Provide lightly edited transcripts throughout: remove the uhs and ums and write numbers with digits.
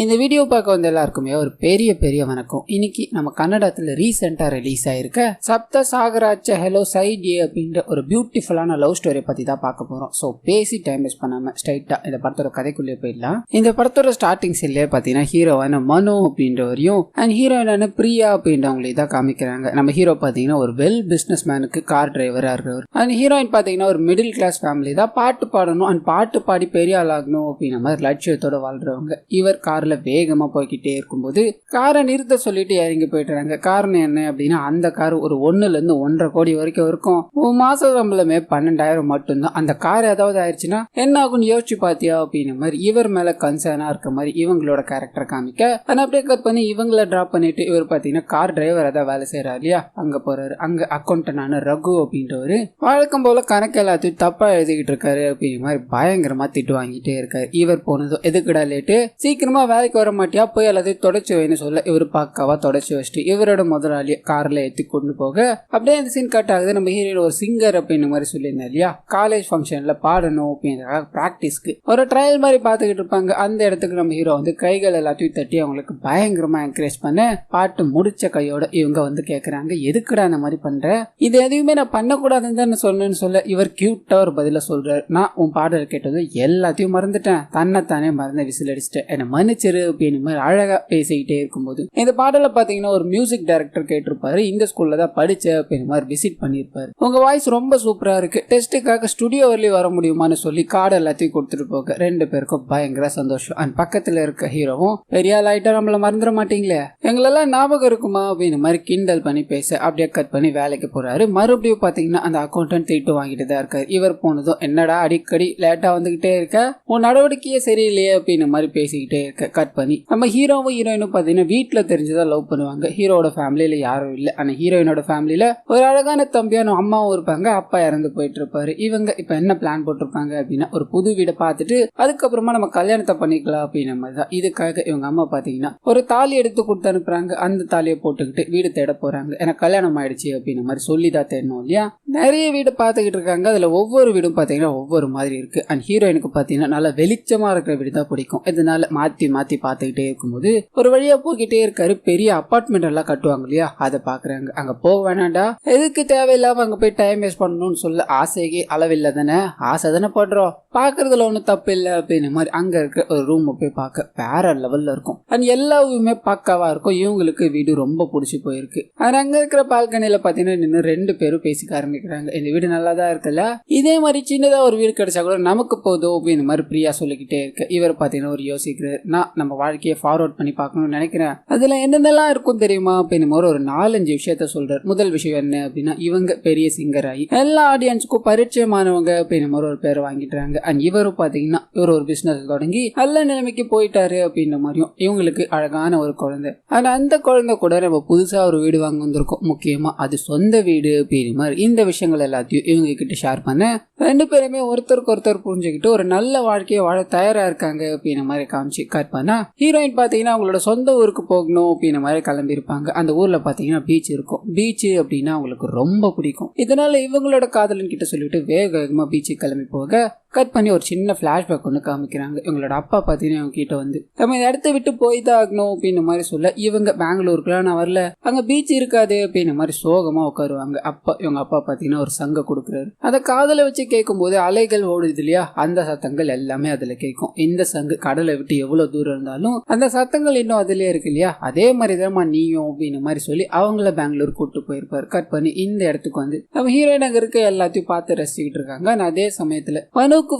இந்த வீடியோ பார்க்க வந்த எல்லாருக்குமே ஒரு பெரிய வணக்கம். இன்னைக்கு நம்ம கன்னடத்துல ரீசெண்டா ரிலீஸ் ஆயிருக்க சப்த சாகராச்ச ஹலோ சைட் ஏ அப்படின்ற ஒரு பியூட்டிஃபுல்லான லவ் ஸ்டோரி பத்தி தான் பார்க்க போறோம். ஸோ பேசி டைம் வேஸ்ட் பண்ணாம ஸ்ட்ரைட்டா இந்த படத்தோட கதைக்குள்ளே போயிடலாம். இந்த படத்தோட ஸ்டார்டிங் சீன்லயே பாத்தீங்கன்னா ஹீரோவான மனோ அப்படின்றவரையும் அண்ட் ஹீரோயினான பிரியா அப்படின்றவங்களே தான் காமிக்கிறாங்க. நம்ம ஹீரோ பாத்தீங்கன்னா ஒரு வெல் பிசினஸ் மேனுக்கு கார் டிரைவரா இருக்கிறவர். அண்ட் ஹீரோயின் பாத்தீங்கன்னா ஒரு மிடில் கிளாஸ் ஃபேமிலி தான், பாட்டு பாடணும் அண்ட் பாட்டு பாடி பெரிய ஆள் ஆகணும் அப்படின்ற மாதிரி லட்சியத்தோட வாழ்றவங்க. இவர் கார்ல வேகமா போய்கிட்டே இருக்கும்போது காரை நிறுத்த சொல்லிட்டு இறங்கி போயிட்டுறாங்க. காரணம் என்ன அப்படின்னா அந்த கார் ஒரு 1 to 1.5 கோடி வரைக்கும் இருக்கும். மாச சம்பளமே 12,000 மட்டும்தான். அந்த கார் ஏதாவது ஆயிடுச்சுன்னா என்ன ஆகும்னு யோசிச்சு பாத்தியா அப்படின்ற மாதிரி இவர் மேல கன்சர்னா இருக்க மாதிரி இவங்களோட கேரக்டர் காமிக்க அப்படியே கட் பண்ணி இவங்களை டிராப் பண்ணிட்டு இவர் பாத்தீங்கன்னா கார் டிரைவர் ஏதாவது வேலை செய்யறாரு இல்லையா, அங்க போறாரு. அங்க அக்கௌண்டன்டான ரகு அப்படின்றவரு வழக்கம் போல கணக்கு எல்லாத்தையும் தப்பா எழுதிக்கிட்டு இருக்காரு அப்படின்ற மாதிரி பயங்கரமா திட்டு வாங்கிட்டே இருக்காரு. இவர் போனதும் எதுக்குடா லேட்டு, சீக்கிரமா வேலைக்கு வர மாட்டியா, போய் எல்லாத்தையும் தொடச்சு வைன்னு சொல்ல இவர் பக்காவா தொடச்சு வச்சுட்டு இவரோட முதலாளி கார்ல ஏற்றி கொண்டு போக அப்படியே அந்த சீன் கட் ஆகுது. நம்ம ஹீரோ ஒரு சிங்கர் அப்படின்ற மாதிரி சொல்லியிருந்தேன் இல்லையா, காலேஜ் ஃபங்க்ஷன்ல பாடணும் அப்படின்ற பிராக்டிஸ்க்கு ஒரு ட்ரையல் மாதிரி பார்த்துக்கிட்டு இருப்பாங்க. அந்த இடத்துக்கு நம்ம ஹீரோ வந்து கைகள் எல்லாத்தையும் தட்டி அவங்களுக்கு பயங்கரமா என்கரேஜ் பண்ண பாட்டு முடிச்ச கையோட இவங்க வந்து கேட்கறாங்க, எதுக்குடா அந்த மாதிரி பண்ற, இது எதுவுமே நான் பண்ணக்கூடாதுன்னு தான் சொன்னேன்னு சொல்ல இவர் கியூட்டா ஒரு பதில சொல்றாரு, நான் உன் பாடல் கேட்டது எல்லாத்தையும் மறந்துட்டேன், தன்னைத்தானே மறந்து விசில் அடிச்சிட்டேன், என்ன மன்னிச்சிரு அப்படின்னு மாதிரி அழகா பேசிக்கிட்டே இருக்கும்போது இந்த பாடலை பாத்தீங்கன்னா ஒரு மியூசிக் டைரக்டர் கேட்டிருப்பாரு, இந்த ஸ்கூல்ல தான் படிச்ச அப்படின்னு மாதிரி விசிட் பண்ணிருப்பாரு, உங்க வாய்ஸ் ரொம்ப சூப்பரா இருக்கு, டெஸ்ட்டுக்காக ஸ்டுடியோ வரலி வர முடியுமான்னு சொல்லி கார்டு எல்லாத்தையும் கொடுத்துட்டு போக 2 பேருக்கும் பயங்கர சந்தோஷம். அண்ட் பக்கத்துல இருக்க ஹீரோவும் பெரிய லைட்டா நம்மள மறந்துட மாட்டீங்களே, எங்களெல்லாம் ஞாபகம் இருக்குமா அப்படின்னு மாதிரி கிண்டல் பண்ணி பேச அப்படியே கட் பண்ணி வேலைக்கு போறாரு. மறுபடியும் பாத்தீங்கன்னா அந்த அக்கௌண்டன்ட் திட்டு வாங்கிட்டு தான் இருக்காரு. இவர் போனதும் என்னடா அடிக்கடி லேட்டா வந்துகிட்டே இருக்க, உன் நடவடிக்கையே சரியில்லையே அப்படின்னு மாதிரி பேசிக்கிட்டே இருக்க கட் பண்ணி நம்ம ஹீரோவும் ஹீரோயினும் பாத்தீங்கன்னா வீட்டுல தெரிஞ்சுதான் லவ் பண்ணுவாங்க. ஹீரோட ஃபேமிலியில யாரும் இல்லை, ஆனா ஹீரோயினோட ஃபேமிலியில ஒரு அழகான தம்பியான அம்மாவும் இருப்பாங்க, அப்பா இறந்து போயிட்டு இருப்பாரு. இவங்க இப்ப என்ன பிளான் போட்டிருப்பாங்க அப்படின்னா ஒரு புது வீடை பார்த்துட்டு அதுக்கப்புறமா நம்ம கல்யாணத்தை பண்ணிக்கலாம் அப்படின்ற மாதிரிதான். இதுக்காக இவங்க அம்மா பாத்தீங்கன்னா ஒரு தாலி எடுத்து கொடுத்து அனுப்புறாங்க. அந்த தாலியை போட்டுக்கிட்டு வீடு தேட போறாங்க. எனக்கு கல்யாணம் ஆயிடுச்சு அப்படின்ற மாதிரி சொல்லிதான் தேடணும் இல்லையா. நிறைய வீடு பார்த்துக்கிட்டு இருக்காங்க. அதுல ஒவ்வொரு வீடும் பாத்தீங்கன்னா ஒவ்வொரு மாதிரி இருக்கு. அண்ட் ஹீரோயினுக்கு பாத்தீங்கன்னா நல்லா வெளிச்சமா இருக்கிற வீடு தான் பிடிக்கும். இதனால மாத்தி பார்த்துக்கிட்டே இருக்கும்போது ஒரு வழியா போய்கிட்டே இருக்காரு. பெரிய அபார்ட்மெண்ட் எல்லாம் கட்டுவாங்க இல்லையா, அதை பாக்குறாங்க. அங்க போக வேணாண்டா, எதுக்கு தேவையில்லாம அங்க போய் டைம் வேஸ்ட் பண்ணணும்னு சொல்ல ஆசைக்கு அளவில்லை தானே, ஆசை தானே படுறோம், பாக்குறதுல ஒன்னும் தப்பு இல்லை அப்படின்னு மாதிரி அங்க இருக்க ஒரு ரூம் போய் பார்க்க வேற லெவல்ல இருக்கும். அண்ட் எல்லாவுமே பக்காவா இருக்கும். இவங்களுக்கு வீடு ரொம்ப பிடிச்சி போயிருக்கு. அங்க இருக்கிற பால்கனில பாத்தீங்கன்னா நின்று 2 பேரும் பேசிக்க ஆரம்பிக்கிறாங்க, இந்த வீடு நல்லா தான் இருக்குல்ல, இதே மாதிரி சின்னதா ஒரு வீடு கிடைச்சா கூட நமக்கு போதும் அப்படின்னு மாதிரி பிரியா சொல்லிக்கிட்டே இருக்கு. இவர் பாத்தீங்கன்னா ஒரு யோசிக்கிறார், நான் நம்ம வாழ்க்கையை ஃபார்வர்ட் பண்ணி பார்க்கணும்னு நினைக்கிறேன், அதுல என்னென்னலாம் இருக்கும் தெரியுமா அப்படின்னு ஒரு 4-5 விஷயத்த சொல்றாரு. முதல் விஷயம் என்ன அப்படின்னா இவங்க பெரிய சிங்கர் ஆகி எல்லா ஆடியன்ஸுக்கும் பரிச்சயமானவங்க அப்படின்னு ஒரு பேரை வாங்கிட்டாங்க. அண்ட் இவரும் பாத்தீங்கன்னா இவர் ஒரு பிசினஸ் தொடங்கி நல்ல நிலைமைக்கு போயிட்டாரு அப்படின்ற மாதிரியும் இவங்களுக்கு அழகான ஒரு குழந்தை. ஆனா அந்த குழந்தை கூட நம்ம புதுசா ஒரு வீடு வாங்க வந்திருக்கோம், முக்கியமா அது சொந்த வீடு அப்படின்னு மாதிரி இந்த விஷயங்கள் எல்லாத்தையும் இவங்க கிட்ட ஷேர் பண்ண 2 பேருமே ஒருத்தருக்கு ஒருத்தர் புரிஞ்சுக்கிட்டு ஒரு நல்ல வாழ்க்கையை வாழ தயாரா இருக்காங்க அப்படின்ற மாதிரி காமிச்சு கட் பண்ணா ஹீரோயின் பாத்தீங்கன்னா அவங்களோட சொந்த ஊருக்கு போகணும் அப்படின்ற மாதிரி கிளம்பி இருப்பாங்க. அந்த ஊர்ல பாத்தீங்கன்னா பீச் இருக்கும். பீச் அப்படின்னா அவங்களுக்கு ரொம்ப பிடிக்கும். இதனால இவங்களோட காதலன் கிட்ட சொல்லிட்டு வேகமா பீச்சுக்கு கிளம்பி போக கட் பண்ணி ஒரு சின்ன பிளாஷ்பேக் ஒன்று காமிக்கிறாங்க. இவங்களோட அப்பா பாத்தீங்கன்னா அவங்க கிட்ட வந்து நம்ம இந்த இடத்த விட்டு போய் தான் ஆகணும் அப்படின்னு மாதிரி சொல்ல இவங்க பெங்களூருக்குலாம் நான் வரல, அங்க பீச் இருக்காது அப்படின்னு மாதிரி சோகமா உட்காருவாங்க. அப்பா இவங்க அப்பா பாத்தீங்கன்னா ஒரு சங்க கொடுக்குறாரு. அதை காதல வச்சு கேட்கும் போது அலைகள் ஓடுது இல்லையா, அந்த சத்தங்கள் எல்லாமே அதுல கேட்கும். இந்த சங்கு கடலை விட்டு எவ்வளவு தூரம் இருந்தாலும் அந்த சத்தங்கள் இன்னும் அதுலயே இருக்கு இல்லையா, அதே மாதிரிதான் நீயும் அப்படின்னு மாதிரி சொல்லி அவங்கள பெங்களூர் கூட்டு போயிருப்பாரு. கட் பண்ணி இந்த இடத்துக்கு வந்து நம்ம ஹீரோயின் அங்க இருக்க எல்லாத்தையும் பார்த்து ரசிச்சுக்கிட்டு இருக்காங்க. அதே சமயத்துல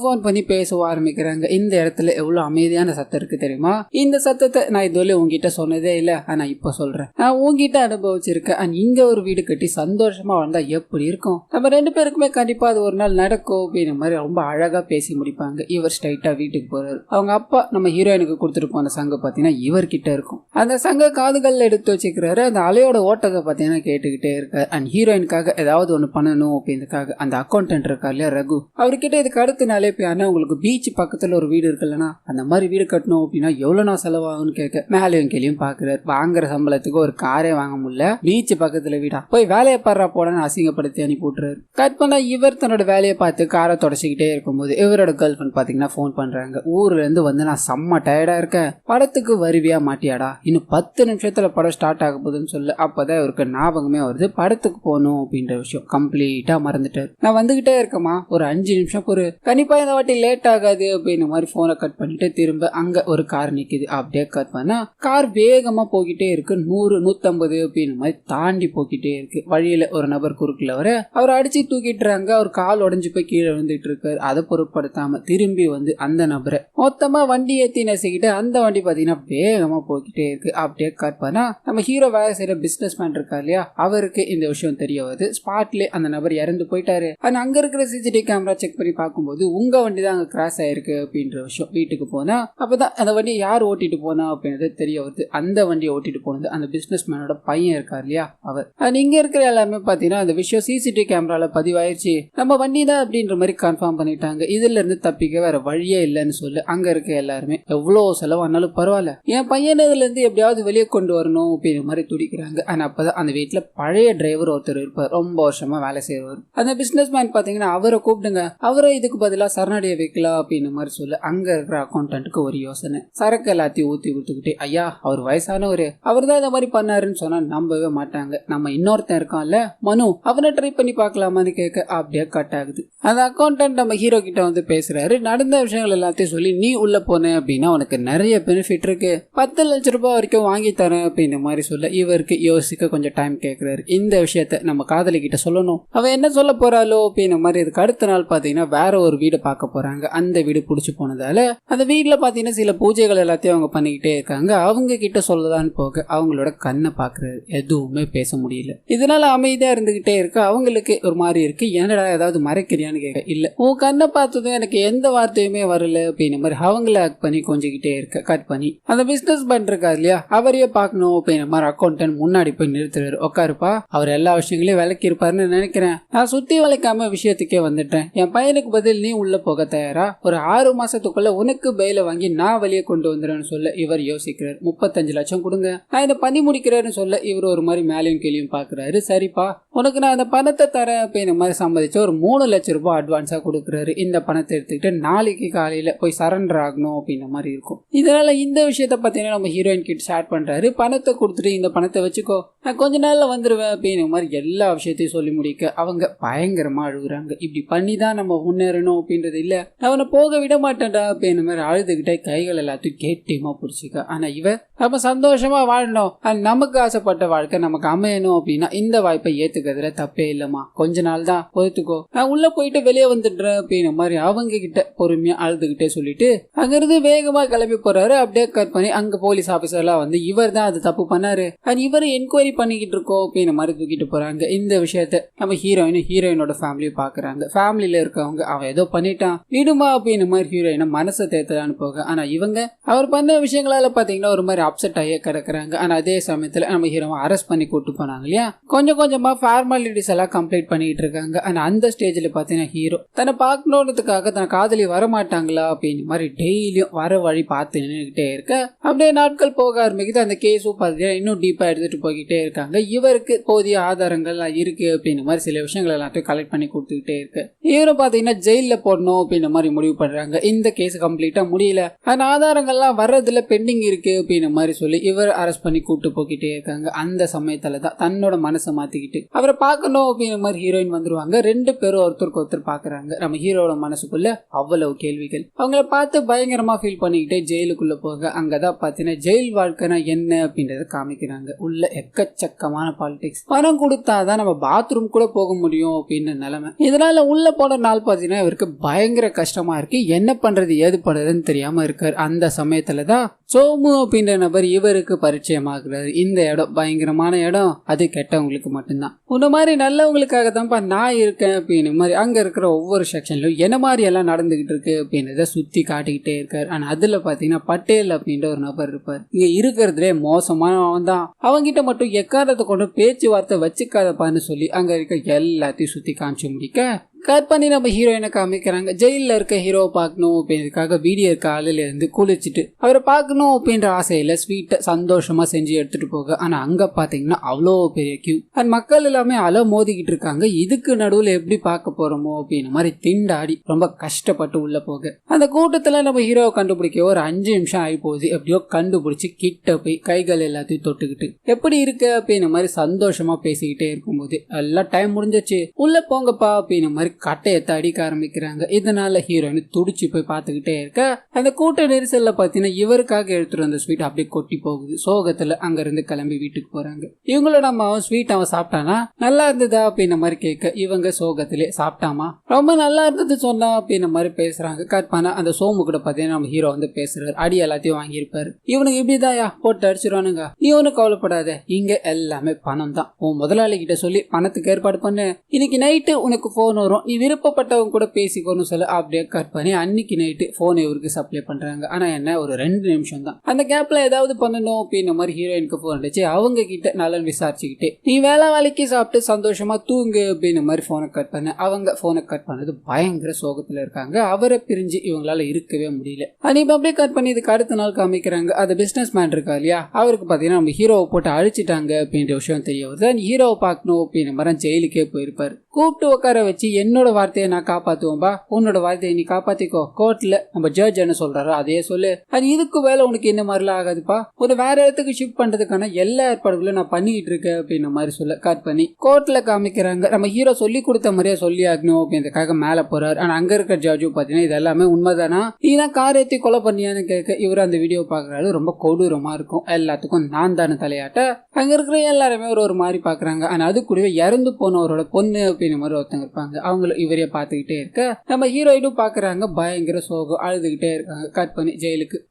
போன் பண்ணி பேச ஆரம்பிக்கிறாங்க. இந்த இடத்துல எவ்வளவு அமைதியான சத்தம் இருக்கு தெரியுமா, இந்த சத்தத்தை நான் இதுவரை உங்ககிட்ட சொன்னதே இல்ல, ஆனா இப்ப சொல்றேன், நான் உங்ககிட்ட அனுபவிச்சிருக்கேன். இங்க ஒரு வீடு கட்டி சந்தோஷமா வந்தா எப்படி இருக்கும், நம்ம 2 பேருக்குமே கண்டிப்பா அது ஒரு நாள் நடக்கும் அப்படின்ற மாதிரி ரொம்ப அழகா பேசி முடிப்பாங்க. இவர் ஸ்ட்ரைட்டா வீட்டுக்கு போறாரு. அவங்க அப்பா நம்ம ஹீரோயினுக்கு கொடுத்துட்டு போன சங்க பாத்தீங்கன்னா இவர்கிட்ட இருக்கும். அந்த சங்க காதுகள்ல எடுத்து வச்சுக்கிறாரு. அந்த அலையோட ஓட்டத்தை பாத்தீங்கன்னா கேட்டுக்கிட்டே இருக்காரு. அண்ட் ஹீரோயினுக்காக ஏதாவது ஒண்ணு பண்ணணும் அப்படின்றதுக்காக அந்த அக்கௌண்டன்ட் இருக்காரு இல்லையா ரகு, அவர்கிட்ட இதுக்கு அடுத்து நாளே போய் ஆனா உங்களுக்கு பீச் பக்கத்துல ஒரு வீடு இருக்குல்லனா அந்த மாதிரி வீடு கட்டணும் அப்படின்னா எவ்வளவு நான் செலவாகும்னு கேட்க மேலேயும் கீழேயும் பாக்குறாரு. வாங்குற சம்பளத்துக்கு ஒரு காரே வாங்க முடியல, பீச் பக்கத்துல வீடா, போய் வேலையை பாடுறா போடன்னு அசிங்கப்படுத்தி அனுப்பி விட்டுறாரு. கட் பண்ணா இவர் தன்னோட வேலையை பார்த்து காரை தொடச்சிக்கிட்டே இருக்கும்போது இவரோட கேர்ள் ஃபிரெண்ட் பாத்தீங்கன்னா போன் பண்றாங்க. ஊர்ல இருந்து வந்து நான் செம்ம டயர்டா இருக்கேன், படத்துக்கு வருவியா மாட்டியாடா, இன்னும் 10 நிமிஷத்துல படம் ஸ்டார்ட் ஆக போகுதுன்னு சொல்ல அப்பதான் இவருக்கு ஞாபகமே வருது படத்துக்கு போகணும் அப்படின்ற விஷயம். கம்ப்ளீட்டா மறந்துட்டாரு. நான் வந்துகிட்டே இருக்கமா, ஒரு 5 நிமிஷம் ஒரு கண்டிப்பா இந்த வாட்டி லேட் ஆகாது அப்படின்னு மாதிரி போனை கட் பண்ணிட்டு திரும்ப அங்க ஒரு கார் நிக்குது. அப்படியே கட் பண்ணா கார் வேகமா போய்கிட்டே இருக்கு. 100 150 அப்படின்னு மாதிரி தாண்டி போய்கிட்டே இருக்கு. வழியில ஒரு நபர் குறுக்குல வர அவர் அடிச்சு தூக்கிட்டுறாங்க. அவர் கால் உடஞ்சு போய் கீழே விழுந்துட்டு இருக்காரு. அதை பொருட்படுத்தாம திரும்பி வந்து அந்த நபரை மொத்தமா வண்டி ஏத்தி நசிக்கிட்டு அந்த வண்டி பாத்தீங்கன்னா வேகமா போய்கிட்டே இருக்கு. அப்படியே கட் பண்ணா நம்ம ஹீரோ வேலை செய்யற பிசினஸ் மேன் இருக்கா இல்லையா, அவருக்கு இந்த விஷயம் தெரிய வருது. ஸ்பாட்ல அந்த நபர் இறந்து போயிட்டாரு. அங்க இருக்கிற சிசிடிவி கேமரா செக் பண்ணி பார்க்கும்போது உங்க வண்டி தான் அங்க கிராஸ் ஆயிருக்கு அப்படின்ற விஷயம். வீட்டுக்கு போனா அப்பதான் அந்த வண்டி யார் ஓட்டிட்டு போனா அப்படின்றது தெரிய வருது. அந்த வண்டியை ஓட்டிட்டு போனது அந்த பிசினஸ் மேனோட பையன் இருக்கார் இல்லையா, அவர். இங்க இருக்கிற எல்லாருமே பாத்தீங்கன்னா அந்த விஷயம் சிசிடிவி கேமரால பதிவாயிருச்சு, நம்ம வண்டி தான் அப்படின்ற மாதிரி கன்ஃபார்ம் பண்ணிட்டாங்க. இதுல இருந்து தப்பிக்க வேற வழியே இல்லைன்னு சொல்லி அங்க இருக்க எல்லாருமே எவ்வளவு செலவானாலும் பரவாயில்ல, என் பையன் இதுல இருந்து எப்படியாவது வெளியே கொண்டு வரணும் அப்படின்ற மாதிரி துடிக்கிறாங்க. ஆனா அப்பதான் அந்த வீட்டுல பழைய டிரைவர் ஒருத்தர் இருப்பார், ரொம்ப வருஷமா வேலை செய்வார். அந்த பிசினஸ் மேன் பாத்தீங்கன்னா அவரை கூப்பிடுங்க, அவரை இதுக்கு பதிலா சரணடைய வைக்கலாம் அப்படின்னு மாதிரி சொல்ல அங்க இருக்கிற அக்கௌண்டன்ட்டுக்கு ஒரு யோசனை. சரக்கு எல்லாத்தையும் ஊத்தி கொடுத்துக்கிட்டே, ஐயா அவர் வயசானவரு, அவர் தான் இந்த மாதிரி பண்ணாருன்னு சொன்னா நம்பவே மாட்டாங்க. நம்ம இன்னொருத்தன் இருக்கான்ல மனு, அவனை ட்ரை பண்ணி பார்க்கலாமான்னு கேட்க அப்படியே கட் ஆகுது. அந்த அக்கௌண்டன்ட் நம்ம ஹீரோ கிட்ட வந்து பேசுறாரு. நடந்த விஷயங்கள் எல்லாத்தையும் சொல்லி நீ உள்ள போன அப்படின்னா உனக்கு நிறைய பெனிஃபிட் இருக்கு, 10 லட்சம் ரூபாய் வரைக்கும் வாங்கி தரேன் அப்படின்ற மாதிரி சொல்ல இவருக்கு யோசிக்க கொஞ்சம் டைம் கேட்கிறாரு. இந்த விஷயத்த நம்ம காதலி கிட்ட சொல்லணும், அவ என்ன சொல்ல போறாளோ அப்படின்ற மாதிரி. இதுக்கு அடுத்த நாள் பாத்தீங்கன்னா வேற ஒரு வீடு பார்க்க போறாங்க. அந்த வீடு புடிச்சு போனதால அந்த வீட்டுல பாத்தீங்கன்னா சில பூஜைகள் எல்லாத்தையும் அவங்க பண்ணிக்கிட்டே இருக்காங்க. அவங்க கிட்ட சொல்லதான் போக அவங்களோட கண்ணை பாக்குறாரு, எதுவுமே பேச முடியல. இதனால அமைதியா இருந்துகிட்டே இருக்கு. அவங்களுக்கு ஒரு மாதிரி இருக்கு, என்னடா ஏதாவது மறைக்கிறியான்னு கேட்க, இல்ல உன் கண்ணை பார்த்ததும் எனக்கு எந்த வார்த்தையுமே வரல அப்படின்ற மாதிரி அவங்கள ஆக்ட் பண்ணி கொஞ்சிக்கிட்டே இருக்க. கட் பண்ணி அந்த பிசினஸ் பண்றாரு இல்லையா, அவரையே பார்க்கணும் அப்படின்ற மாதிரி அக்கௌண்டன்ட் முன்னாடி போய் நிறுத்துறாரு. உட்காருப்பா, அவர் எல்லா விஷயங்களையும் விளக்கி இருப்பாருன்னு நினைக்கிறேன், நான் சுத்தி வளைக்காம விஷயத்துக்கே வந்துட்டேன். என் பையனுக்கு பதில் நீ உள்ள போக தயாரா, ஒரு 6 மாசத்துக்குள்ள உனக்கு பெயில வாங்கி நான் வெளியே கொண்டு வந்துறேன்னு சொல்ல இவர் யோசிக்கிறார். 35 லட்சம் கொடுங்க, நான் இதை பண்ணி முடிக்கிறேன்னு சொல்ல இவர் ஒரு மாதிரி மேலையும் கீழையும் பாக்குறாரு. சரிப்பா, உனக்கு நான் அந்த பணத்தை தரேன் அப்படின்ற மாதிரி சம்மதிச்சு ஒரு 3 லட்சம் ரூபாய் அட்வான்ஸா கொடுக்குறாரு. இந்த பணத்தை எடுத்துக்கிட்டு நாளைக்கு காலையில போய் சரண்டர் ஆகணும் அப்படின்ற மாதிரி இருக்கும். இதனால இந்த விஷயத்த பார்த்தீங்கன்னா நம்ம ஹீரோயின் கிட்ட ஷேர் பண்றாரு. பணத்தை கொடுத்துட்டு இந்த பணத்தை வச்சுக்கோ, நான் கொஞ்ச நாள்ல வந்துருவேன் அப்படின்ற மாதிரி எல்லா விஷயத்தையும் சொல்லி முடிக்க அவங்க பயங்கரமா அழுகுறாங்க. இப்படி பண்ணி தான் நம்ம முன்னேறணும் அப்படின்றது இல்ல, அவனை போக விட மாட்டேன்டா அப்படின்ற மாதிரி அழுதுகிட்டே கைகள் எல்லாத்தையும் கேட்டியமா பிடிச்சிக்க. ஆனா இவ நம்ம சந்தோஷமா வாழணும், நமக்கு ஆசைப்பட்ட வாழ்க்கை நமக்கு அமையணும் அப்படின்னா இந்த வாய்ப்பை ஏத்துக்கிறதுல தப்பே இல்லம்மா, கொஞ்ச நாள் தான் பொறுத்துக்கோ, நான் உள்ள போயிட்டு வெளியே வந்துடுறேன் அப்படின்ற மாதிரி அவங்க கிட்ட பொறுமையா அழுதுகிட்டே சொல்லிட்டு அங்கிருந்து வேகமா கிளம்பி போறாரு. அப்படியே கட் பண்ணி அங்க போலீஸ் ஆபீசர் எல்லாம் வந்து இவர் தான் அது தப்பு பண்ணாரு, இவர் என்கொயரி பண்ணிக்கிட்டு இருக்கோம் அப்படின்ற மாதிரி தூக்கிட்டு போறாங்க. இந்த விஷயத்த நம்ம ஹீரோயினோட ஃபேமிலியை பாக்குறாங்க. ஃபேமிலியில இருக்கவங்க அவன் ஏதோ பண்ணிட்டான் விடுமா அப்படின்ற மாதிரி ஹீரோயினை மனசை தேத்தலான்னு போக, ஆனா இவங்க அவர் பண்ண விஷயங்களால பாத்தீங்கன்னா ஒரு மாதிரி அப்செட் ஆகியே கிடக்குறாங்க. ஆனா அதே சமயத்துல நம்ம ஹீரோவை அரெஸ்ட் பண்ணி கூட்டு போனாங்க இல்லையா, கொஞ்சம் கொஞ்சமா ஃபார்மாலிட்டிஸ் எல்லாம் கம்ப்ளீட் பண்ணிட்டு இருக்காங்க. ஆனா அந்த ஸ்டேஜ்ல பாத்தீங்கன்னா ஹீரோ தன்னை பார்க்கணுன்றதுக்காக தன் காதலி வரமாட்டாங்களா அப்படின்னு மாதிரி டெய்லியும் வர வழி பார்த்து நின்றுகிட்டே இருக்க. அப்படியே நாட்கள் போக ஆரம்பிக்குது. அந்த கேஸும் பாத்தீங்கன்னா இன்னும் டீப்பா எடுத்துட்டு போய்கிட்டே இருக்காங்க. இவருக்கு போதிய ஆதாரங்கள் இருக்கு அப்படின்னு மாதிரி சில விஷயங்கள் எல்லாத்தையும் கலெக்ட் பண்ணி கொடுத்துக்கிட்டே இருக்கு. இவரும் பாத்தீங்கன்னா ஜெயில போடணும் அப்படின்ற மாதிரி முடிவு பண்றாங்க. இந்த கேஸ் கம்ப்ளீட்டா முடியல, அந்த ஆதாரங்கள்லாம் வர்றதுல பெண்டிங் இருக்கு அப்படின்ற மாதிரி சொல்லி இவர் அரெஸ்ட் பண்ணி கூட்டு போய்கிட்டே இருக்காங்க. அந்த சமயத்துல தான் தன்னோட மனசை மாத்திக்கிட்டு அவரை பார்க்கணும் அப்படின்ற மாதிரி ஹீரோயின் வந்துருவாங்க. 2 பேரும் ஒருத்தருக்கு ஒருத்தர் பாக்குறாங்க. நம்ம ஹீரோட மனசுக்குள்ள அவ்வளவு கேள்விகள். அவங்கள பார்த்து பயங்கரமா ஃபீல் பண்ணிக்கிட்டே ஜெயிலுக்குள்ள போக அங்கதான் பாத்தீங்கன்னா ஜெயில் வாழ்க்கைனா என்ன அப்படின்றத காமிக்கிறாங்க. உள்ள எக்கச்சக்கமான பாலிடிக்ஸ், பணம் கொடுத்தாதான் நம்ம பாத்ரூம் கூட போக முடியும் அப்படின்னு நிலைமை. இதனால உள்ள போன நாள் பாத்தீங்கன்னா இவருக்கு பயங்கர கஷ்டமா இருக்கு, என்ன பண்றது ஏது பண்றதுன்னு தெரியாம இருக்காரு. அந்த சமயத்துலதான் சோமு அப்படின்ற நபர் இவருக்கு பரிச்சயமாகிறாரு. இந்த இடம் பயங்கரமான இடம், அது கெட்டவங்களுக்கு மட்டும்தான், உன்ன மாதிரி நல்லவங்களுக்காக தான்ப்பா நான் இருக்கேன் அப்படின்னு மாதிரி அங்க இருக்கிற ஒவ்வொரு செக்ஷன்லயும் என்ன மாதிரி எல்லாம் நடந்துகிட்டு இருக்கு அப்படின்றத சுத்தி காட்டிக்கிட்டே இருக்காரு. ஆனா அதுல பாத்தீங்கன்னா பட்டேல் அப்படின்ற ஒரு நபர் இருப்பார். இங்க இருக்கிறதுலே மோசமானவன் தான், அவங்கிட்ட மட்டும் எக்காரத்தை கொண்டு பேச்சுவார்த்தை வச்சுக்காதப்பான்னு சொல்லி அங்க இருக்க எல்லாத்தையும் சுத்தி காமிச்சு முடிக்க கட் பண்ணி நம்ம ஹீரோயினை காமிக்கிறாங்க. ஜெயில இருக்க ஹீரோவை பார்க்கணும் அப்படின்றதுக்காக வீடியோ காலையில இருந்து குளிச்சுட்டு அவரை பார்க்கணும் அப்படின்ற ஆசையில ஸ்வீட்டை சந்தோஷமா செஞ்சு எடுத்துட்டு போக. ஆனா அங்க பாத்தீங்கன்னா அவ்வளோ பெரிய கியூ அண்ட் மக்கள் எல்லாமே அல மோதிக்கிட்டு இருக்காங்க. இதுக்கு நடுவுல எப்படி பார்க்க போறோமோ அப்படின்னு மாதிரி திண்டாடி ரொம்ப கஷ்டப்பட்டு உள்ள போக அந்த கூட்டத்துல நம்ம ஹீரோவை கண்டுபிடிக்க ஒரு 5 நிமிஷம் ஆகி போகுது. எப்படியோ கண்டுபிடிச்சு கிட்ட போய் கைகள் எல்லாத்தையும் தொட்டுக்கிட்டு எப்படி இருக்கு அப்படின்னு மாதிரி சந்தோஷமா பேசிக்கிட்டே இருக்கும்போது எல்லாம் டைம் முடிஞ்சிச்சு உள்ள போங்கப்பா அப்படின்னு மாதிரி கட்டையத்தை அடிக்க ஆரம்பிக்கிறாங்க. இதனால ஹீரோயின் துடிச்சு போய் பார்த்துக்கிட்டே இருக்க அந்த கூட்ட நெரிசல்ல பாத்தீங்கன்னா இவருக்காக எடுத்துட்டு வந்த ஸ்வீட் அப்படியே கொட்டி போகுது. சோகத்துல அங்க இருந்து கிளம்பி வீட்டுக்கு போறாங்க. இவங்களோட நம்ம ஸ்வீட் அவன் சாப்பிட்டானா நல்லா இருந்ததா அப்படின்ற மாதிரி கேட்க இவங்க சோகத்திலே சாப்பிட்டாமா ரொம்ப நல்லா இருந்தது சொன்னா அப்படின்ற மாதிரி பேசுறாங்க. கட் பண்ண அந்த சோமு கூட பாத்தீங்கன்னா நம்ம ஹீரோ வந்து பேசுறாரு. அடி எல்லாத்தையும் வாங்கியிருப்பாரு. இவனுக்கு இப்படிதாயா போட்டு அடிச்சிருவானுங்க, நீ ஒன்னும் கவலைப்படாத, இங்க எல்லாமே பணம் தான். உன் முதலாளி கிட்ட சொல்லி பணத்துக்கு ஏற்பாடு பண்ணு, இன்னைக்கு நைட்டு உனக்கு போன் வரும், நீ விருப்பப்பட்டவங்க கூட பேசிக்கோன்னு சொல்ல அப்படியே கட் பண்ணி அன்னைக்கு நைட்டு போன் இவருக்கு சப்ளை பண்றாங்க. ஆனா என்ன ஒரு 2 நிமிஷம் தான். அந்த கேப்ல ஏதாவது பண்ணணும் அப்படின்ற மாதிரி ஹீரோயினுக்கு போன் அடிச்சு அவங்க கிட்ட நலன் விசாரிச்சுக்கிட்டே நீ வேலைக்கு சாப்பிட்டு சந்தோஷமா தூங்கு அப்படின்னு மாதிரி போனை கட் பண்ண அவங்க போனை கட் பண்ணது பயங்கர சோகத்துல இருக்காங்க. அவரை பிரிஞ்சு இவங்களால இருக்கவே முடியல. இப்ப அப்படியே கட் பண்ணி இதுக்கு அடுத்த நாள் காமிக்கிறாங்க. அது பிசினஸ் மேன் இருக்கா இல்லையா, அவருக்கு பாத்தீங்கன்னா நம்ம ஹீரோவை போட்டு அழிச்சிட்டாங்க அப்படின்ற விஷயம் தெரிய வருது. ஹீரோவை பார்க்கணும் அப்படின்ற மாதிரி ஜெயிலுக்கே போயிருப்பாரு. கூப்பிட்டு உட்கார வச்சு என்னோட வார்த்தையை நான் காப்பாத்துவோம்பா, உன்னோட வார்த்தையை நீ காப்பாத்திக்கோ, கோர்ட்ல நம்ம ஜட்ஜ் என்ன சொல்றாரோ அதையே சொல்லு, அது இதுக்கு வேலை உனக்கு என்ன மாதிரிலாம் ஆகாதுப்பா, ஒரு வேற இடத்துக்கு ஷிஃப்ட் பண்றதுக்கான எல்லா ஏற்பாடுகளும் நான் பண்ணிக்கிட்டு இருக்கேன் அப்படின்ற மாதிரி சொல்ல கட் பண்ணி கோர்ட்ல காமிக்கிறாங்க. நம்ம ஹீரோ சொல்லி கொடுத்த மாதிரியே சொல்லி ஆகணும் அப்படின்றதுக்காக மேல போறாரு. ஆனா அங்க இருக்க ஜட்ஜும் பாத்தீங்கன்னா இது எல்லாமே உண்மைதானா, நீனா கார் ஏத்தி கொலை பண்ணியான்னு கேட்க இவர் அந்த வீடியோ பாக்குறாரு. ரொம்ப கொடூரமா இருக்கும். எல்லாத்துக்கும் நான் தானே தலையாட்ட அங்க இருக்கிற எல்லாருமே ஒரு மாதிரி பாக்குறாங்க. ஆனா அது கூடவே இறந்து போனவரோட பொண்ணு அப்படின்னு மாதிரி ஒருத்தங்க இருப்பாங்க. அவங்களும் இவரையே பாத்துக்கிட்டே இருக்க நம்ம ஹீரோயினும் பாக்குறாங்க. பயங்கர சோகம், அழுதுகிட்டே இருக்காங்க. கட் பண்ணி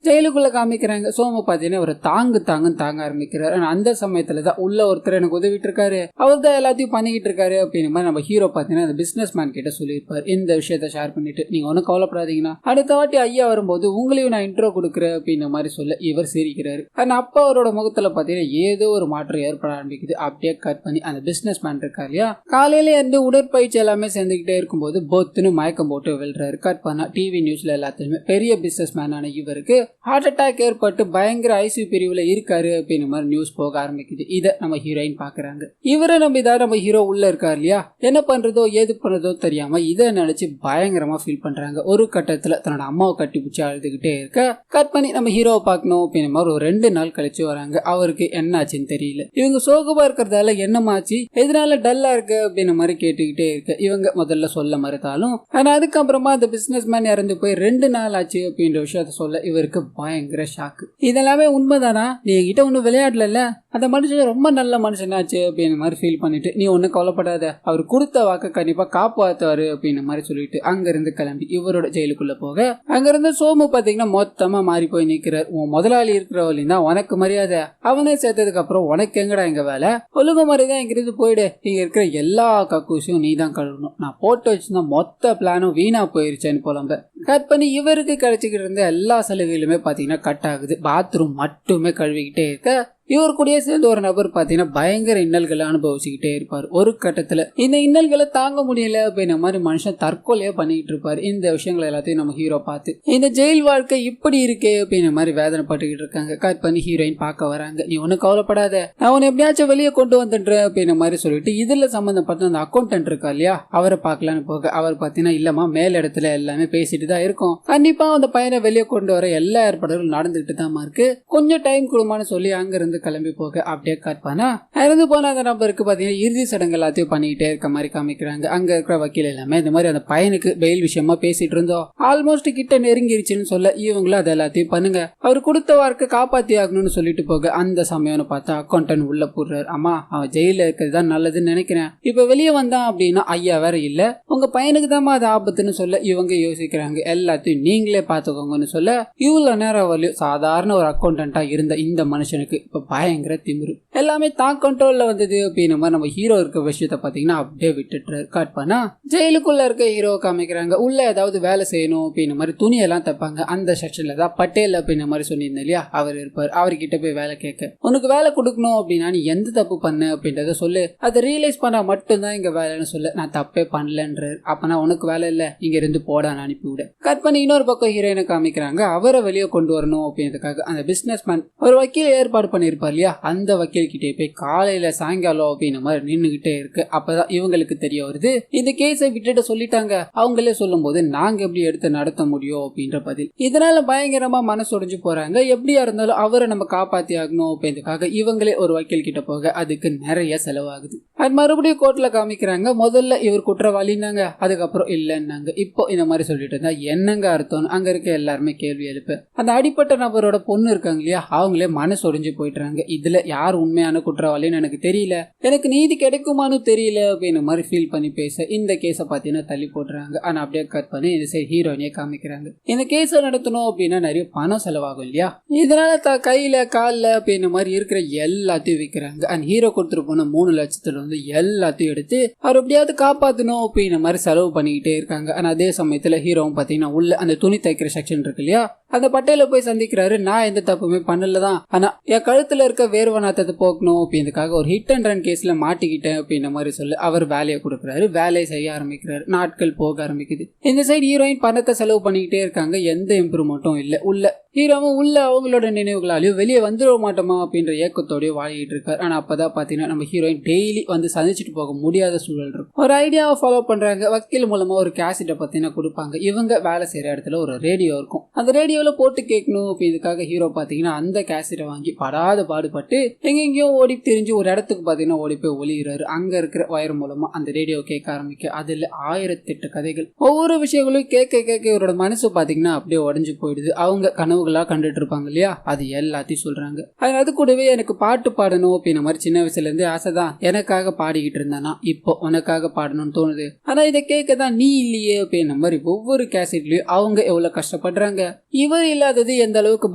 ஜெயிலுக்குள்ள காமிக்கிறாங்க. சோம பாத்தீங்கன்னா அவரை தாங்க ஆரம்பிக்கிறாரு. ஆனா அந்த சமயத்துலதான் உள்ள ஒருத்தர் எனக்கு உதவிட்டு இருக்காரு, அவர் தான் எல்லாத்தையும் பண்ணிக்கிட்டு இருக்காரு அப்படின்னு மாதிரி நம்ம ஹீரோ பாத்தீங்கன்னா அந்த பிசினஸ் மேன் கிட்ட சொல்லியிருப்பாரு. இந்த விஷயத்த ஷேர் பண்ணிட்டு நீங்க ஒன்னும் கவலைப்படாதீங்கன்னா அடுத்த வாட்டி ஐயா வரும்போது உங்களையும் நான் இன்ட்ரோ கொடுக்குறேன் அப்படின்ற மாதிரி சொல்ல இவர் சிரிக்கிறாரு. ஆனா அப்ப அவரோட முகத்துல பாத்தீங்கன்னா ஏதோ ஒரு மாற்றம் ஏற்பட ஆரம்பிக்குது. அப்படியே கட் பண்ணி அந்த பிசினஸ் மேன் இருக்கா இல்லையா, காலையில இருந்து உடற்பயிற்சி எல்லாமே சேர்ந்துகிட்டே இருக்கும்போது பொத்துன்னு மயக்கம் போட்டு விழுறாரு. கட் பண்ணா டிவி நியூஸ்ல எல்லாத்தையுமே பெரிய பிசினஸ் மேனான இவருக்கு ஹார்ட் அட்டாக் ஏற்பட்டு பயங்கர ஐசியூ பிரிவுல இருக்காரு அப்படின்னு மாதிரி நியூஸ் போக ஆரம்பிக்குது. இதை நம்ம ஹீரோயின் பாக்குறாங்க. இவரை நம்பிதான் நம்ம ஹீரோ உள்ள இருக்காரு இல்லையா, என்ன பண்றதோ ஏது பண்றதோ தெரியாம இதை நினைச்சு பயங்கரமா ஃபீல் பண்றாங்க. ஒரு கட்டத்துல தன்னோட அம்மாவை கட்டி பிடிச்சி அழுதுகிட்டே இருக்க கட் பண்ணி நம்ம ஹீரோவை பார்க்கணும் அப்படின்னு மாதிரி ஒரு 2 நாள் கழிச்சு வராங்க. அவருக்கு என்ன ஆச்சுன்னு தெரியல. இவங்க சோகமா இருக்கிறதால என்னமாச்சு எதனால டல்லா இருக்கு அப்படின்னு மாதிரி கேட்டுக்கிட்டே இருக்க இவங்க முதல்ல சொல்ல மறுத்தாலும் ஆனா அதுக்கப்புறமா அந்த பிசினஸ் மேன் இறந்து போய் 2 நாள் ஆச்சு அப்படின்ற விஷயத்த சொல்ல இவருக்கு பயங்கர ஷாக்கு. இதெல்லாமே உண்மைதானா, நீ என்கிட்ட ஒன்னும் விளையாடல, அந்த மனுஷன் ரொம்ப நல்ல மனுஷனாச்சு அப்படின்னு மாதிரி ஃபீல் பண்ணிட்டு நீ ஒன்னும் கவலைப்படாத, அவர் கொடுத்த வாக்க கண்டிப்பா காப்பாத்துவாரு அப்படின்னு மாதிரி சொல்லிட்டு அங்க இருந்து கிளம்பி இவரோட ஜெயிலுக்குள்ள போக அங்க இருந்து சோமு பாத்தீங்கன்னா மொத்தமா மாறி போய் நிக்கிறார். உன் முதலாளி இருக்கிறவளின் தான் உனக்கு மரியாதை, அவனே சேர்த்ததுக்கு அப்புறம் உனக்கு எங்கடா எங்க வேலை, ஒழுங்கு மாதிரிதான் இங்கிருந்து போயிடு, இங்க இருக்கிற எல்லா கக்கூசியும் நீ தான் கழுவணும், நான் போட்டு வச்சுருந்தா மொத்த பிளானும் வீணா போயிருச்சேன்னு புலம்ப. கட் பண்ணி இவருக்கு கிடைச்சிக்கிட்டு இருந்த எல்லா சலுகைகளுமே பாத்தீங்கன்னா கட் ஆகுது. பாத்ரூம் மட்டுமே கழுவிக்கிட்டே இருக்க இவர் கூடயே சேர்ந்து ஒரு நபர் பாத்தீங்கன்னா பயங்கர இன்னல்களை அனுபவிச்சுக்கிட்டே இருப்பார். ஒரு கட்டத்துல இந்த இன்னல்களை தாங்க முடியல அப்படின்ற மாதிரி மனுஷன் தற்கொலையே பண்ணிட்டு இருப்பாரு. இந்த விஷயங்கள் எல்லாத்தையும் நம்ம ஹீரோ பார்த்து இந்த ஜெயில் வாழ்க்கை இப்படி இருக்கே அப்படின்ற மாதிரி வேதனைப்பட்டுக்கிட்டு இருக்காங்க. கட் பண்ணி ஹீரோயின் பார்க்க வராங்க. நீ ஒன்னும் கவலைப்படாத, நான் உன்னை எப்படியாச்சும் வெளியே கொண்டு வந்துடுறேன் அப்படின்ற மாதிரி சொல்லிட்டு இதுல சம்பந்தப்பட்ட அந்த அக்கௌண்டன்ட் இருக்கா இல்லையா, அவரை பார்க்கலான்னு போக அவர் பாத்தீங்கன்னா இல்லமா மேல் இடத்துல எல்லாமே பேசிட்டு தான் இருக்கும், கண்டிப்பா அந்த பையனை வெளியே கொண்டு வர எல்லா ஏற்பாடுகளும் நடந்துகிட்டு தான் இருக்கு, கொஞ்சம் டைம் கொடுமான்னு சொல்லி அங்க இருந்து கிளம்பி போக அப்படியே கட் பண்ணா இறந்து போன அந்த நபருக்கு பாத்தீங்கன்னா இறுதி சடங்கு எல்லாத்தையும் பண்ணிக்கிட்டே இருக்க மாதிரி காமிக்கிறாங்க. அங்க இருக்கிற வக்கீல் எல்லாமே இந்த மாதிரி அந்த பையனுக்கு பெயில் விஷயமா பேசிட்டு இருந்தோம், ஆல்மோஸ்ட் கிட்ட நெருங்கிருச்சுன்னு சொல்ல இவங்களும் அதை எல்லாத்தையும் பண்ணுங்க, அவர் கொடுத்த வார்த்தை காப்பாத்தி ஆகணும்னு சொல்லிட்டு போக அந்த சமயம்னு பார்த்தா அக்கௌண்டன்ட் உள்ள போடுறாரு. அம்மா அவன் ஜெயில இருக்கிறதுதான் நல்லதுன்னு நினைக்கிறேன், இப்ப வெளியே வந்தான் அப்படின்னா ஐயா வேற இல்ல, உங்க பையனுக்கு தான் அது ஆபத்துன்னு சொல்ல இவங்க யோசிக்கிறாங்க. எல்லாத்தையும் நீங்களே பாத்துக்கோங்கன்னு சொல்ல இவ்வளவு நேரம் வரலையும் சாதாரண ஒரு அக்கௌண்டன்டா இருந்த இந்த மனுஷனுக்கு இப்ப பயங்கர திமிரு, எல்லாமே தான் கண்ட்ரோல்ல வந்தது அப்படின்ற மாதிரி நம்ம ஹீரோ இருக்க விஷயத்த பாத்தீங்கன்னா அப்படியே விட்டுட்டு கட் பண்ணா ஜெயிலுக்குள்ள இருக்க ஹீரோ காமிக்கிறாங்க. உள்ள ஏதாவது வேலை செய்யணும் அப்படின்ற மாதிரி துணியெல்லாம் தைப்பாங்க. அந்த செக்ஷன்ல தான் பட்டேல் அப்படின்ற மாதிரி சொன்னிருந்தேன் இல்லையா, அவர் இருப்பார். அவர்கிட்ட போய் வேலை கேட்க, உனக்கு வேலை கொடுக்கணும் அப்படின்னா நீ எந்த தப்பு பண்ண அப்படின்றத சொல்லு, அதை ரியலைஸ் பண்ணா மட்டும்தான் இங்க வேலைன்னு சொல்லு, நான் தப்பே பண்ணலன்றாரு. அப்பனா உனக்கு வேலை இல்ல, இங்க இருந்து போடான்னு அனுப்பிவிட. கட் பண்ணி இன்னொரு பக்கம் ஹீரோயினை காமிக்கிறாங்க. அவரை வெளியே கொண்டு வரணும் அப்படின்றதுக்காக அந்த பிசினஸ் மேன் ஒரு வக்கீல் ஏற்பாடு பண்ணிருப்பார் இல்லையா, அந்த வக்கீல் கிட்டே போய் காலையில சாயங்காலம் அப்படின்ற மாதிரி நின்னுகிட்டே இருக்கு. அப்பதான் இவங்களுக்கு தெரிய வருது, இந்த கேஸை விட்டுட்டு சொல்லிட்டாங்க. அவங்களே சொல்லும் போது நாங்க எப்படி எடுத்து நடத்த முடியும் அப்படின்ற பதில். இதனால பயங்கரமா மனசு உடைஞ்சு போறாங்க. எப்படியா இருந்தாலும் அவரை நம்ம காப்பாத்தி ஆகணும் அப்படின்றதுக்காக இவங்களே ஒரு வக்கீல் கிட்ட போக அதுக்கு நிறைய செலவாகுது. அது மறுபடியும் கோர்ட்ல காமிக்கிறாங்க. முதல்ல இவர் குற்றவாளினாங்க, அதுக்கப்புறம் இல்லைன்னாங்க. இப்போ இந்த மாதிரி சொல்லிட்டு இருந்தா என்னங்க அர்த்தம்? அங்க இருக்க எல்லாருமே கேள்வி எழுப்ப அந்த அடிப்பட்ட நபரோட பொண்ணு இருக்காங்க இல்லையா, அவங்களே மனசு உடைஞ்சு போயிட்டுறாங்க. இதுல யார் உண்மையான குற்றவாளின்னு எனக்கு தெரியல, எனக்கு நீதி கிடைக்குமான்னு தெரியல அப்படின்னு மாதிரி ஃபீல் பண்ணி பேச இந்த கேஸை பார்த்தீங்கன்னா தள்ளி போடுறாங்க. ஆனா அப்படியே கட் பண்ணி இந்த சைடு ஹீரோயினே காமிக்கிறாங்க. இந்த கேஸை நடத்தணும் அப்படின்னா நிறைய பணம் செலவாகும் இல்லையா, இதனால கையில காலில் அப்படின்ற மாதிரி இருக்கிற எல்லாத்தையும் விற்கிறாங்க. அண்ட் ஹீரோ கொடுத்துட்டு போன 3 லட்சத்துல வந்து எல்லாத்தையும் எடுத்து அவர் எப்படியாவது காப்பாற்றணும் அப்படின்ற மாதிரி செலவு பண்ணிக்கிட்டே இருக்காங்க. ஆனா அதே சமயத்துல ஹீரோவும் பார்த்தீங்கன்னா உள்ள அந்த துணி தைக்கிற செக்ஷன் இருக்கு இல்லையா, அந்த பட்டையில போய் சந்திக்கிறாரு. நான் எந்த தப்புமே பண்ணலதான், ஆனா என் கழுத்துல இருக்க வேர்வநாத்தத்தை போக்கணும் அப்படின்றதுக்காக ஒரு ஹிட் அண்ட் ரன் கேஸ்ல மாட்டிக்கிட்டேன் அப்படின்ற மாதிரி சொல்லி அவர் வேலையை கொடுக்குறாரு. வேலையை செய்ய ஆரம்பிக்கிறாரு. நாட்கள் போக ஆரம்பிக்குது. இந்த சைடு ஹீரோயின் பணத்தை செலவு பண்ணிக்கிட்டே இருக்காங்க. எந்த இம்ப்ரூவ்மெண்ட்டும் இல்ல. உள்ள ஹீரோவும் உள்ள அவங்களோட நினைவுகளாலையும் வெளியே வந்துட மாட்டோமா அப்படின்ற ஏக்கத்தோடய வாழிட்டு இருக்காரு. ஆனா அப்பதான் பாத்தீங்கன்னா நம்ம ஹீரோயின் டெய்லி வந்து சந்திச்சுட்டு போக முடியாத சூழல் இருக்கும். ஒரு ஐடியாவை ஃபாலோ பண்றாங்க. வக்கீல் மூலமா ஒரு கேசட்டை பத்தினா கொடுப்பாங்க. இவங்க வேலை செய்யற இடத்துல ஒரு ரேடியோ இருக்கும். அந்த ரேடியோல போட்டு கேட்கணும் அப்படின்றதுக்காக ஹீரோ பாத்தீங்கன்னா அந்த கேசட்டை வாங்கி படாத பாடுபட்டு எங்கெங்கயோ ஓடி தெரிஞ்சு ஒரு இடத்துக்கு பாத்தீங்கன்னா ஓடி போய் ஒளிகிறாரு. அங்க இருக்கிற வயர் மூலமா அந்த ரேடியோ கேட்க ஆரம்பிக்க அதுல 1008 கதைகள். ஒவ்வொரு விஷயங்களும் கேட்க கேட்க இவரோட மனசு பாத்தீங்கன்னா அப்படியே உடஞ்சு போயிடுது. அவங்க கனவுகளா கண்டுட்டு இருப்பாங்க இல்லையா, அது எல்லாத்தையும் சொல்றாங்க. அது கூடவே எனக்கு பாட்டு பாடணும் அப்படின்ற மாதிரி சின்ன வயசுல இருந்து ஆசைதான். எனக்காக பாடிக்கிட்டு இருந்தானா இப்போ உனக்காக பாடணும்னு தோணுது. ஆனா இதை கேட்கதான் நீ இல்லையே அப்படின்ற மாதிரி ஒவ்வொரு கேசட்லயும் அவங்க எவ்வளவு கஷ்டப்படுறாங்க, இவர் இல்லாதது எந்த அளவுக்கு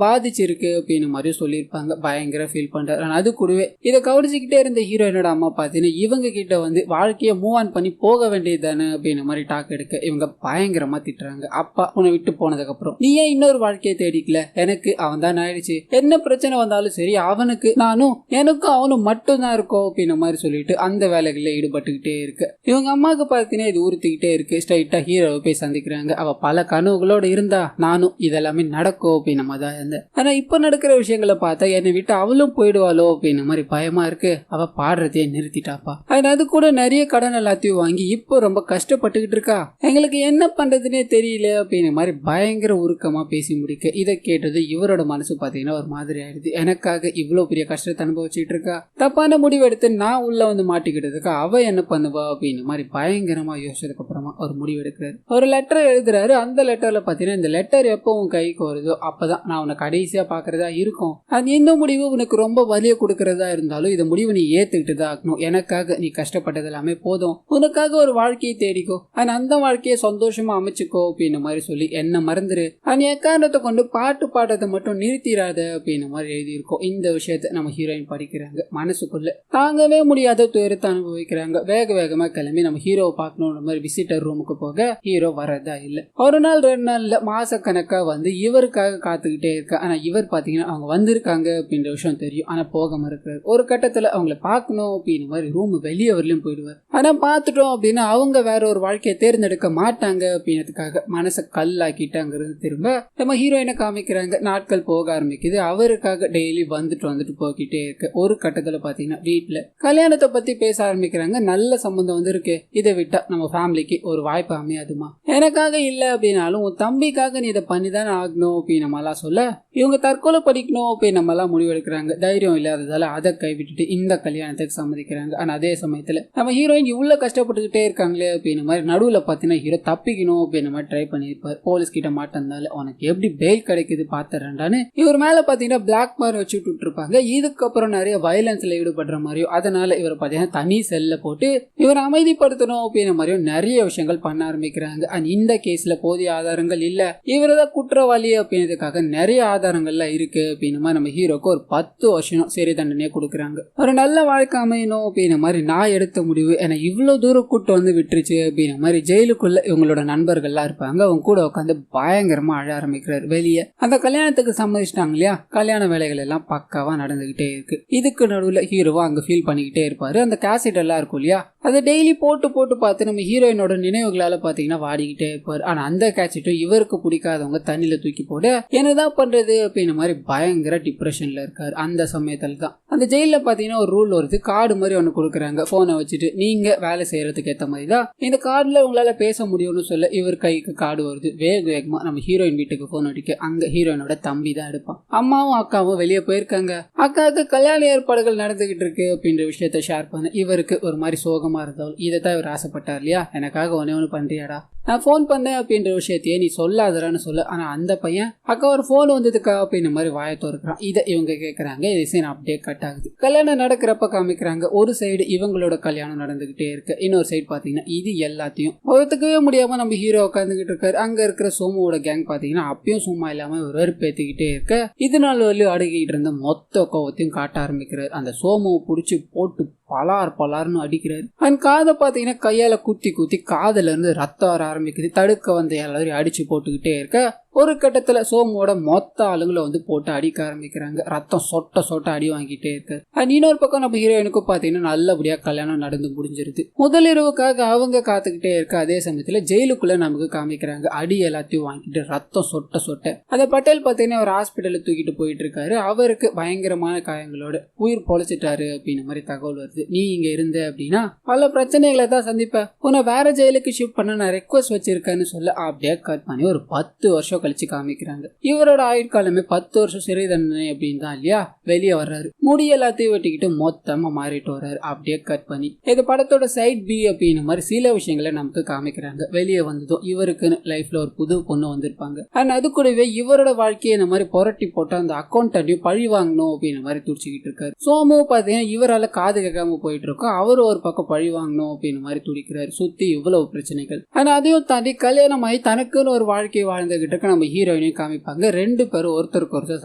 பாதிச்சிருக்கு அப்படின்னு மாதிரி சொல்லியிருப்பாங்க. பயங்கர ஃபீல் பண்றாரு. ஆனா அது கூடவே இதை கவனிச்சுக்கிட்டே இருந்த ஹீரோயினோட அம்மா பாத்தீங்கன்னா இவங்க கிட்ட வந்து வாழ்க்கையை மூவ் ஆன் பண்ணி போக வேண்டியது தானே அப்படின்ற மாதிரி டாக் எடுக்க இவங்க பயங்கரமா திட்டுறாங்க. அப்பா உன்னை விட்டு போனதுக்கு அப்புறம் நீ ஏன் இன்னொரு வாழ்க்கையை தேடிக்கல, எனக்கு அவன் தான் ஆயிடுச்சு, என்ன பிரச்சனை வந்தாலும் சரி அவனுக்கு நானும் எனக்கும் அவனும் மட்டும் தான் இருக்கோம் அப்படின்ற மாதிரி சொல்லிட்டு அந்த வேலைகள்ல ஈடுபட்டுக்கிட்டே இருக்கு. இவங்க அம்மாவுக்கு பார்த்தீங்கன்னா இது உறுத்திக்கிட்டே இருக்கு. ஸ்ட்ரைட்டா ஹீரோவை போய் சந்திக்கிறாங்க. அவ பல கனவுகளோட இருந்தா நானும் இதெல்லாமே நடக்கும் அப்படின்னு நம்ம தான் இருந்தேன். ஆனா இப்ப நடக்கிற விஷயங்களை பார்த்தா என்னை விட்டு அவளும் போயிடுவாளோ அப்படின்ற மாதிரி பயமா இருக்கு. அவ பாடுறதையே நிறுத்திட்டாப்பா. அது கூட நிறைய கடன் எல்லாத்தையும் வாங்கி இப்போ ரொம்ப கஷ்டப்பட்டுக்கிட்டு இருக்கா. எங்களுக்கு என்ன பண்றதுன்னே தெரியல அப்படின்ற மாதிரி பயங்கர உருக்கமா பேசி முடிக்க இதை கேட்டது இவரோட மனசு பாத்தீங்கன்னா ஒரு மாதிரி ஆயிடுது. எனக்காக இவ்வளவு பெரிய கஷ்டத்தை அனுபவிச்சுட்டு இருக்கா, தப்பான முடிவு எடுத்து நான் உள்ள வந்து மாட்டிக்கிட்டதுக்கு அவ என்ன பண்ணுவா அப்படின்னு மாதிரி பயங்கரமா யோசிச்சதுக்கு அப்புறமா ஒரு முடிவு எடுக்கிறாரு. ஒரு லெட்டர் எழுதுறாரு. அந்த லெட்டர்ல பாத்தீங்கன்னா இந்த லெட்டர் எப்போ உன் கைக்கு வருதோ அப்பதான் நான் உன்னை கடைசியா பாக்குறதா இருக்கும். அது எந்த முடிவு உனக்கு ரொம்ப வலிய கொடுக்கறதா இருந்தாலும் இந்த முடிவு நீ ஏத்துக்கிட்டு தான் ஆகணும். எனக்காக நீ கஷ்டப்பட்டது எல்லாமே போதும், உனக்காக ஒரு வாழ்க்கையை தேடிக்கோ, அந்த வாழ்க்கையை சந்தோஷமா அமைச்சுக்கோ அப்படின்னு மாதிரி சொல்லி என்ன மறந்துரு, நீ எக்காரணத்தை கொண்டு பாட்டு பாடுறதை மட்டும் நிறுத்திடாத அப்படின்னு மாதிரி எழுதியிருக்கோம். இந்த விஷயத்த நம்ம ஹீரோயின் படிக்கிறாங்க. மனசுக்குள்ள தாங்கவே முடியாத துயரத்தை அனுபவிக்கிறாங்க. வேக வேகமா கிளம்பி நம்ம ஹீரோவை பார்க்கணும்ன்ற மாதிரி விசிட்டர் ரூமுக்கு போக ஹீரோ வரதா இல்ல. ஒரு நாள் 2 நாள்ல மாச கணக்கா வந்து இவருக்காக காத்துக்கிட்டே இருக்கா. ஆனா இவர் பாத்தீங்கன்னா அவங்க வந்திருக்காங்க அப்படின்ற விஷயம் தெரியும். ஆனா போக மறுக்கிறாரு. ஒரு கட்டத்துல அவங்களை பார்க்கணும் அப்படின்னு மாதிரி ரூம் வெளியே வரலையும் போயிடுவார். ஆனா பாத்துட்டோம் அப்படின்னா அவங்க வேற ஒரு வாழ்க்கையை தேர்ந்தெடுக்க மாட்டாங்க அப்படின்றதுக்காக மனசை கல்லாக்கிட்டு அங்கிருந்து திரும்ப நம்ம ஹீரோயினை காமிக்கிறாங்க. நாட்கள் போக ஆரம்பிக்குது. அவருக்காக டெய்லி வந்துட்டு போய்கிட்டே இருக்கு. ஒரு கட்டத்துல பாத்தீங்கன்னா வீட்டுல கல்யாணத்தை பத்தி பேச ஆரம்பிக்கிறாங்க. நல்ல சம்பந்தம் வந்து இருக்கு, இதை விட்டா நம்ம ஃபேமிலிக்கு ஒரு வாய்ப்பு அமையாதுமா, எனக்காக இல்ல அப்படின்னாலும் உன் தம்பிக்காக நீ இதை பண்ணிதானே ஆகணும் அப்படின்னு நம்மளாம் சொல்ல இவங்க தற்கொலை படிக்கணும் அப்படின்னு நம்மளாம் முடிவெடுக்கிறாங்க. தைரியம் இல்லாததால அதை கைவிட்டுட்டு இந்த கல்யாணத்துக்கு சம்மதிக்கிறாங்க. ஆனா அதே சமயத்துல நம்ம ஹீரோயின் இவ்வளவு கஷ்டப்பட்டுக்கிட்டே இருக்காங்களே அப்படின்னு மாதிரி நடுவுல பாத்தீங்கன்னா ஹீரோ தப்பிக்கணும் அப்படின்னு மாதிரி ட்ரை பண்ணிருப்பாரு. போலீஸ் கிட்ட மாட்டந்தால உனக்கு எப்படி பெயில் கிடைக்குது பாத்துறான்னு இவர் மேல பாத்தீங்கன்னா பிளாக் மார்க் வச்சு விட்டு இருப்பாங்க. இதுக்கப்புறம் நிறைய வயலன்ஸ்ல ஈடுபடுற மாதிரியும் அதனால இவரை பாத்தீங்கன்னா தனி செல்ல போட்டு இவரை அமைதிப்படுத்தணும் அப்படின்ற மாதிரியும் நிறைய விஷயங்கள் பண்ண ஆரம்பிக்கிறாங்க. அண்ட் இந்த கேஸ்ல போதிய ஆதாரங்கள் இல்ல, இவரதான் குற்றவாளி அப்படின்றதுக்காக நிறைய ஆதாரங்கள்லாம் இருக்கு அப்படின்ற மாதிரி நம்ம ஹீரோக்கு ஒரு 10 வருஷம் சிறை தண்டனையை கொடுக்குறாங்க. ஒரு நல்ல வாழ்க்கை அமையணும் அப்படின்ற மாதிரி நான் எடுத்த முடிவு என்னை இவ்வளவு தூரம் கூட்டு வந்து விட்டுருச்சு அப்படின்ற மாதிரி ஜெயிலுக்குள்ள இவங்களோட நண்பர்கள்லாம் இருப்பாங்க. அவங்க கூட உட்காந்து பயங்கரமா அழ ஆரம்பிக்கிறாரு. வெளியே அந்த கல்யாணத்துக்கு சம்மதிச்சிட்டாங்க இல்லையா, கல்யாண வேலைகள் எல்லாம் பக்காவா நடந்துகிட்டே இருக்கு. இதுக்கு நடுவுல ஹீரோவா அங்க ஃபீல் பண்ணிக்கிட்டே இருப்பாரு. அந்த கேசட் எல்லாம் இருக்கும் இல்லையா, அதை டெய்லி போட்டு போட்டு பார்த்து நம்ம ஹீரோயினோட நினைவுகளால பாத்தீங்கன்னா வாடிக்கிட்டே இருப்பாரு. ஆனா அந்த கேசட்டும் இவருக்கு பிடிக்காதவங்க தண்ணியில தூக்கி போட என்னதான் பண்றது அப்படின்ற மாதிரி பயங்கர டிப்ரெஷன்ல இருக்காரு. அந்த சமயத்துல தான் அந்த ஜெயில பாத்தீங்கன்னா ஒரு ரூல் வருது. கார்டு மாதிரி ஒண்ணு கொடுக்குறாங்க. போனை வச்சுட்டு நீங்க வேலை செய்யறதுக்கு ஏத்த மாதிரி தான் இந்த கார்டுல உங்களால பேச முடியும்னு சொல்ல இவர் கைக்கு கார்டு வருது. வேகமா நம்ம ஹீரோயின் வீட்டுக்கு போன் அடிக்க அங்க ஹீரோயினோட தம்பி தான் எடுப்பான். அம்மாவும் அக்காவும் வெளியே போயிருக்காங்க. அக்காவுக்கு கல்யாண ஏற்பாடுகள் நடந்துகிட்டு இருக்கு அப்படின்ற விஷயத்த ஷேர் பண்ண இவருக்கு ஒரு மாதிரி சோகமா இருந்தாலும் இதைத்தான் இவர் ஆசைப்பட்டார் இல்லையா, எனக்காக ஒண்ணு பண்றியாடா, நான் போன் பண்ணேன் அப்படின்ற விஷயத்தையே நீ சொல்லாதரான்னு சொல்ல. ஆனா அந்த பையன் அக்கா ஒரு போன் வந்ததுக்கா அப்படின்ற மாதிரி வாயத்தோ இருக்கிறான். இதை இவங்க கேட்கறாங்க. இது சீன் அப்படியே கட் ஆகுது. கல்யாணம் நடக்கிறப்ப காமிக்கிறாங்க. ஒரு சைடு இவங்களோட கல்யாணம் நடந்துகிட்டே இருக்கு, இன்னொரு சைடு பாத்தீங்கன்னா இது எல்லாத்தையும் ஒத்துக்கவே முடியாம நம்ம ஹீரோ உட்காந்துகிட்டு இருக்காரு. அங்க இருக்கிற சோமுவோட கேங் பாத்தீங்கன்னா அப்பயும் சும்மா இல்லாம ஒரு வெறுப்பேத்திக்கிட்டே இருக்க இது நாள் வரலையும் அடங்கிட்டு இருந்த மொத்த கோவத்தையும் காட்ட ஆரம்பிக்கிறாரு. அந்த சோமுவை புடிச்சு போட்டு பலார்னு அடிக்கிறாரு. அந்த காதை பாத்தீங்கன்னா கையால குத்தி குத்தி காதுல இருந்து ரத்தம் வர ஆரம்பிக்குது. தடுக்க வந்த எல்லாரும் அடிச்சு போட்டுக்கிட்டே இருக்க ஒரு கட்டத்துல சோமுவோட மொத்த ஆளுங்களை வந்து போட்டு அடிக்க ஆரம்பிக்கிறாங்க. ரத்தம் சொட்ட அடி வாங்கிட்டே இருக்காரு. இன்னொரு பக்கம் நம்ம ஹீரோயினுக்கும் பாத்தீங்கன்னா நல்லபடியா கல்யாணம் நடந்து முடிஞ்சிருது. முதல் இரவுக்காக அவங்க காத்துக்கிட்டே இருக்க அதே சமயத்துல ஜெயிலுக்குள்ள நமக்கு காமிக்கிறாங்க. அடி எல்லாத்தையும் வாங்கிட்டு ரத்தம் சொட்ட அதை பட்டேல் பாத்தீங்கன்னா ஒரு ஹாஸ்பிட்டல தூக்கிட்டு போயிட்டு இருக்காரு. அவருக்கு பயங்கரமான காயங்களோட உயிர் பொழைச்சிட்டாரு அப்படின்ற மாதிரி தகவல் வருது. நீ இங்க இருந்த அப்படின்னா பல பிரச்சனைகளை தான் சந்திப்ப, உன்னை வேற ஜெயிலுக்கு ஷிஃப்ட் பண்ண நான் ரெக்வஸ்ட் வச்சிருக்கேன்னு சொல்ல அப்படியே கட் பண்ணி ஒரு 10 வருஷம் கழிச்சு காமிக்கிறாங்க. இவரோட ஆயுட்காலமே 10 வருஷம் சிறை தண்டனை அப்படின்னு தான் இல்லையா, வெளியே வர்றாரு. முடி எல்லாத்தையும் வெட்டிக்கிட்டு மொத்தமா மாறிட்டு வர்றாரு. அப்படியே கட் பண்ணி இது படத்தோட சைட் பி அப்படின்னு மாதிரி சில விஷயங்களை நமக்கு காமிக்கிறாங்க. வெளியே வந்ததும் இவருக்குன்னு லைஃப்ல ஒரு புது பொண்ணு வந்திருப்பாங்க. அண்ட் அது கூடவே இவரோட வாழ்க்கையை இந்த மாதிரி புரட்டி போட்டு அந்த அக்கௌண்ட்டையும் பழி வாங்கணும் அப்படின்ற மாதிரி துடிச்சுக்கிட்டு இருக்காரு. சோமு பாத்தீங்கன்னா இவரால காது கேட்காம போயிட்டு இருக்கோம். அவரு ஒரு பக்கம் பழி வாங்கணும் அப்படின்ற மாதிரி துடிக்கிறாரு. சுத்தி இவ்வளவு பிரச்சனைகள். ஆனா அதையும் தாண்டி கல்யாணம் ஆகி தனக்குன்னு ஒரு வாழ்க்கையை வாழ்ந்துகிட்டு இருக்க நம்ம ஹீரோயினையும் காமிப்பாங்க. ரெண்டு பேரும் ஒருத்தருக்கு ஒருத்தர்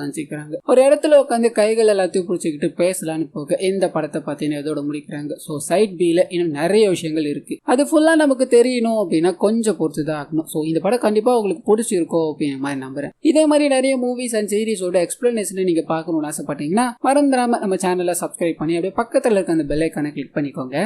சந்திக்கிறாங்க. ஒரு இடத்துல உட்காந்து கைகள் எல்லாத்தையும் பிடிச்சிக்கிட்டு பேசலான்னு போக இந்த படத்தை பார்த்தீங்கன்னா இதோட முடிக்கிறாங்க. ஸோ சைட் பில இன்னும் நிறைய விஷயங்கள் இருக்கு. அது ஃபுல்லா நமக்கு தெரியணும் அப்படின்னா கொஞ்சம் பொறுத்துதான் ஆகணும். ஸோ இந்த படம் கண்டிப்பா உங்களுக்கு பிடிச்சிருக்கோம் அப்படிங்கிற மாதிரி நம்புறேன். இதே மாதிரி நிறைய மூவிஸ் அண்ட் சீரிஸோட எக்ஸ்பிளனேஷன் நீங்க பார்க்கணும்னு ஆசைப்பட்டீங்கன்னா மறந்துடாம நம்ம சேனலை சப்ஸ்கிரைப் பண்ணி அப்படியே பக்கத்துல இருக்க அந்த பெல் ஐகானை கிளிக் பண்ணிக்கோங்க.